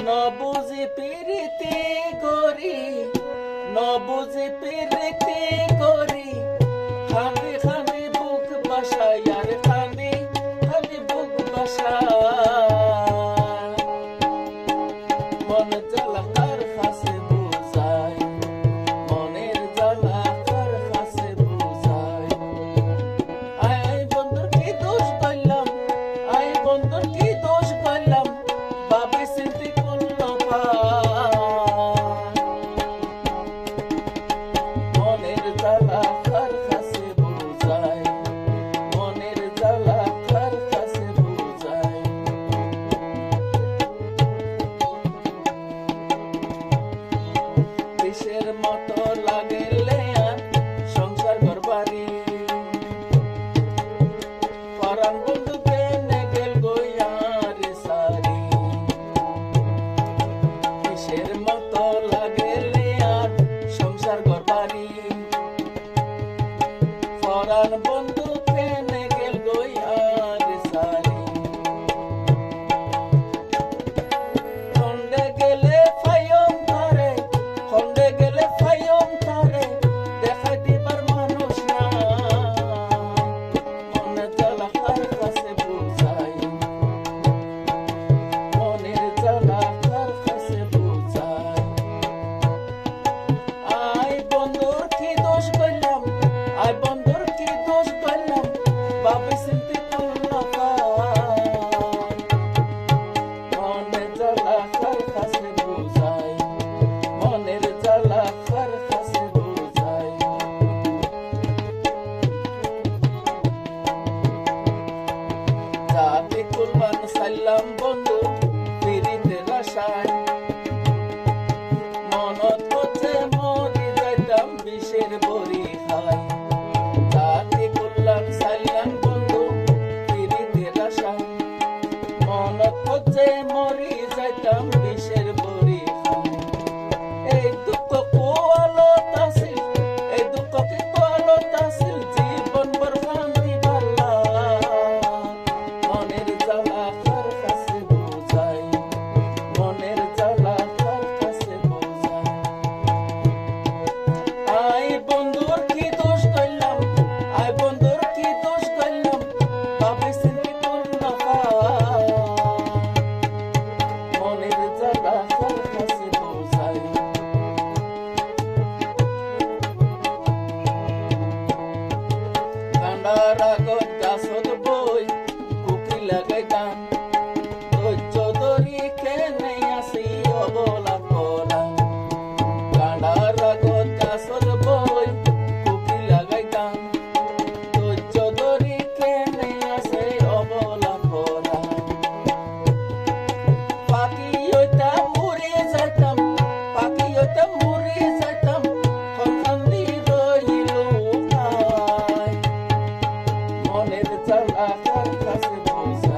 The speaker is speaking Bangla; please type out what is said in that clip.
নবুঝি পিরিতি করি, নবুঝি পিরিতি করি, খানি খানি বুক বাসায় আর খানি খানি বুক বাসায়। মন জ্বালা কার কাছে বুঝাই, মনের জ্বালা কার কাছে বুঝাই। আই বন্ধুর কি দোষ করলাম, আই বন্ধুর কি দোষ করলাম, ভাবি চিন্তি করলো মনের জ্বালা কার কাছে বুঝাই, মনের জ্বালা কার কাছে বুঝাই। কিসের মতো লাগলে আর সংসার ঘর বাড়ি, পরাণ বন্ধুকে নেগেল গইয়ার সারি। কিসের মতো লাগলে আর সংসার ঘর বাড়ি, পরাণ বন্ধুকে নেগেল গইয়ার সারি। খন্ডে গেলে ফায়ম তারে, খন্ডে গেলে ফায়ম তারে, দেখা দিবার মানুষ না। মনের জ্বালা কার কাছে বুঝাই, মনের জ্বালা কার কাছে বুঝাই। আই বন্ধুর কি দোষ করলাম, আই বন্ধুর কি দোষ করলাম, ভাবি চিন্তি করলাম। মনের জ্বালা কার কাছে বুঝাই, মনের জ্বালা কার কাছে বুঝাই। যাতে কুরবান সাইলাম বন্ধু পিরিতের আশায়, মনত হচ্ছে মরি যাইতাম বিষের বড়ি খাই। যাতে কুরবান সাইলাম বন্ধু পিরিতের আশায়, মনত হচ্ছে মরি যাইতাম বিষের বড়ি খাই। এই দুঃখ কোয়ালত আছিল, এই দুঃখকে কোয়ালত আছিল, জীবন ভর কান্দি পারলা। মনের জ্বালা কার কাছে বুঝাই, মনের জ্বালা কার কাছে বুঝাই। আই বন্ধুর কি দোষ করলাম, আই বন্ধুর কি দোষ করলাম, ভাবি চিন্তি করলাম। মনের জ্বালা কার কাছে বুঝাই। কান্ডার আগত গাছত বই কুকি লাগাই গান, ধৈর্য ধরি কেনে আসি অবলা করা। কান্ডার আগত গাছত বই কুকি লাগাই গান, ধৈর্য ধরি কেনে আসি অবলা করা। পাখি হইতাম উড়ে যাইতাম, পাখি হইতাম উড়ে যাইতাম, খান্দি রইল মনের জ্বালা কার কাছে বুঝাই।